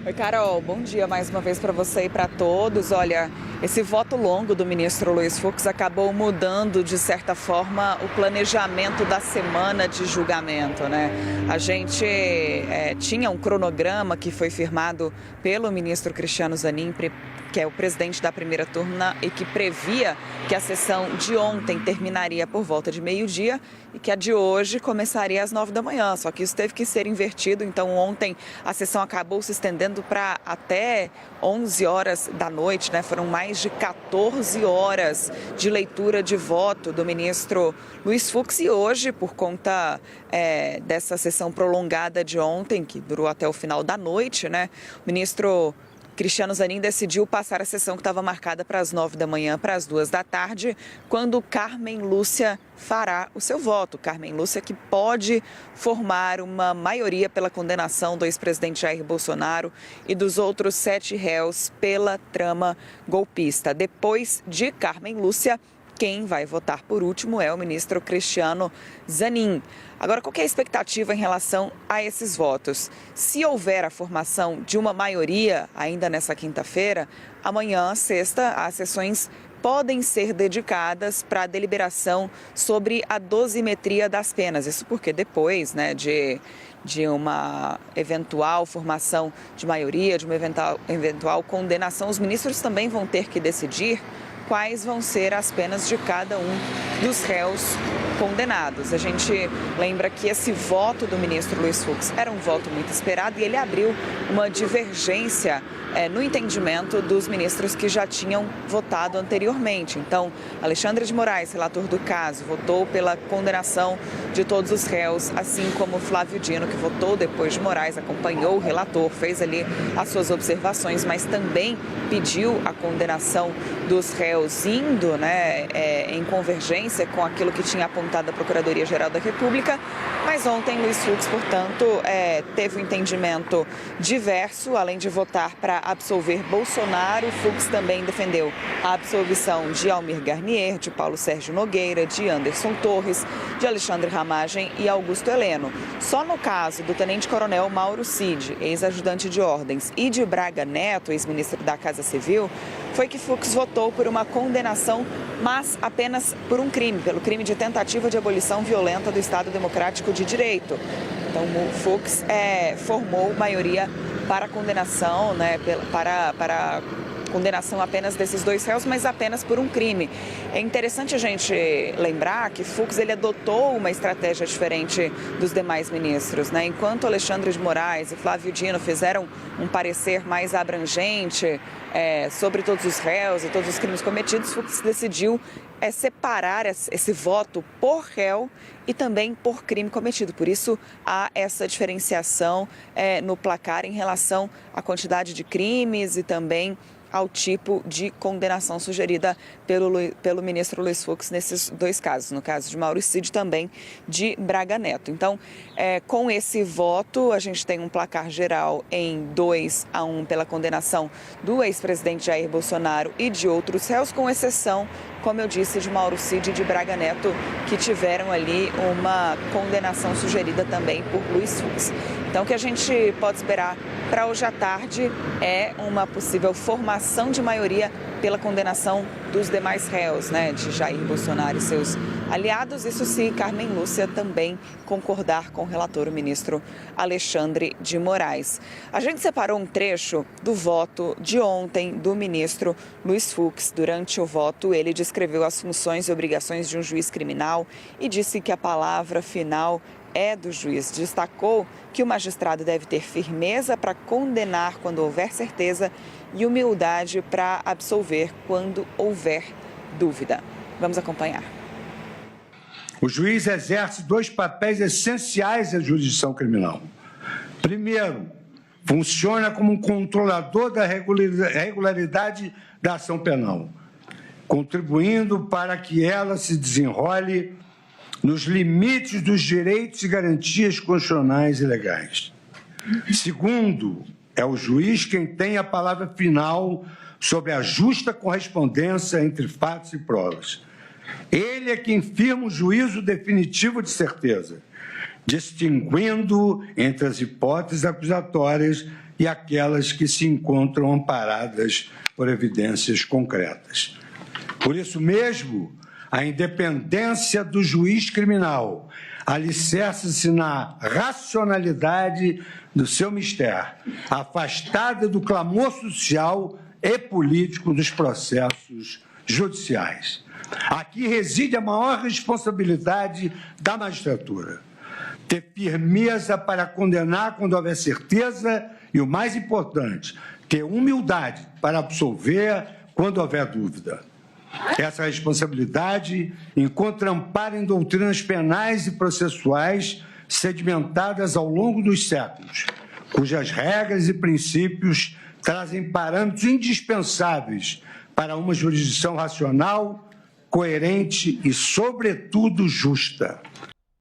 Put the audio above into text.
Oi, Carol, bom dia mais uma vez para você e para todos. Olha, esse voto longo do ministro Luiz Fux acabou mudando, de certa forma, o planejamento da semana de julgamento, né? A gente tinha um cronograma que foi firmado pelo ministro Cristiano Zanin, que é o presidente da primeira turma, e que previa que a sessão de ontem terminaria por volta de meio-dia e que a de hoje começaria às 9 da manhã. Só que isso teve que ser invertido, então ontem a sessão acabou se estendendo para até 11 horas da noite, né? Foram mais de 14 horas de leitura de voto do ministro Luiz Fux, e hoje, por conta dessa sessão prolongada de ontem, que durou até o final da noite, né? O ministro Cristiano Zanin decidiu passar a sessão que estava marcada para as 9 da manhã para as 2 da tarde, quando Carmen Lúcia fará o seu voto. Carmen Lúcia, que pode formar uma maioria pela condenação do ex-presidente Jair Bolsonaro e dos outros 7 réus pela trama golpista. Depois de Carmen Lúcia, quem vai votar por último é o ministro Cristiano Zanin. Agora, qual que é a expectativa em relação a esses votos? Se houver a formação de uma maioria ainda nessa quinta-feira, amanhã, sexta, as sessões podem ser dedicadas para a deliberação sobre a dosimetria das penas. Isso porque depois, né, de uma eventual formação de maioria, de uma eventual condenação, os ministros também vão ter que decidir quais vão ser as penas de cada um dos réus condenados. A gente lembra que esse voto do ministro Luiz Fux era um voto muito esperado e ele abriu uma divergência no entendimento dos ministros que já tinham votado anteriormente. Então, Alexandre de Moraes, relator do caso, votou pela condenação de todos os réus, assim como Flávio Dino, que votou depois de Moraes, acompanhou o relator, fez ali as suas observações, mas também pediu a condenação dos réus, indo, né, em convergência com aquilo que tinha apontado a Procuradoria-Geral da República. Mas ontem Luiz Fux, portanto, teve um entendimento diverso. Além de votar para absolver Bolsonaro, Fux também defendeu a absolvição de Almir Garnier, de Paulo Sérgio Nogueira, de Anderson Torres, de Alexandre Ramagem e Augusto Heleno. Só no caso do tenente-coronel Mauro Cid, ex-ajudante de ordens, e de Braga Neto, ex-ministro da Casa Civil, foi que Fux votou por uma condenação, mas apenas por um crime, pelo crime de tentativa de abolição violenta do Estado Democrático de Direito. Então, o Fux formou maioria para a condenação, né, para condenação apenas desses 2 réus, mas apenas por um crime. É interessante a gente lembrar que Fux ele adotou uma estratégia diferente dos demais ministros, né? Enquanto Alexandre de Moraes e Flávio Dino fizeram um parecer mais abrangente sobre todos os réus e todos os crimes cometidos, Fux decidiu separar esse voto por réu e também por crime cometido. Por isso, há essa diferenciação no placar em relação à quantidade de crimes e também ao tipo de condenação sugerida pelo ministro Luiz Fux nesses 2 casos, no caso de Mauro Cid e também de Braga Neto. Então, com esse voto, a gente tem um placar geral em 2-1 pela condenação do ex-presidente Jair Bolsonaro e de outros réus, com exceção, como eu disse, de Mauro Cid e de Braga Neto, que tiveram ali uma condenação sugerida também por Luiz Fux. Então, o que a gente pode esperar para hoje à tarde é uma possível formação de maioria pela condenação dos demais réus, né, de Jair Bolsonaro e seus aliados. Isso se Carmen Lúcia também concordar com o relator, o ministro Alexandre de Moraes. A gente separou um trecho do voto de ontem do ministro Luiz Fux. Durante o voto, ele descreveu as funções e obrigações de um juiz criminal e disse que a palavra final é do juiz. Destacou que o magistrado deve ter firmeza para condenar quando houver certeza e humildade para absolver quando houver dúvida. Vamos acompanhar. O juiz exerce 2 papéis essenciais da jurisdição criminal. Primeiro, funciona como um controlador da regularidade da ação penal, contribuindo para que ela se desenrole nos limites dos direitos e garantias constitucionais e legais. Segundo, é o juiz quem tem a palavra final sobre a justa correspondência entre fatos e provas. Ele é quem firma o juízo definitivo de certeza, distinguindo entre as hipóteses acusatórias e aquelas que se encontram amparadas por evidências concretas. Por isso mesmo, a independência do juiz criminal alicerça-se na racionalidade do seu mistério, afastada do clamor social e político dos processos judiciais. Aqui reside a maior responsabilidade da magistratura. Ter firmeza para condenar quando houver certeza e, o mais importante, ter humildade para absolver quando houver dúvida. Essa responsabilidade encontra amparo em doutrinas penais e processuais sedimentadas ao longo dos séculos, cujas regras e princípios trazem parâmetros indispensáveis para uma jurisdição racional, coerente e, sobretudo, justa.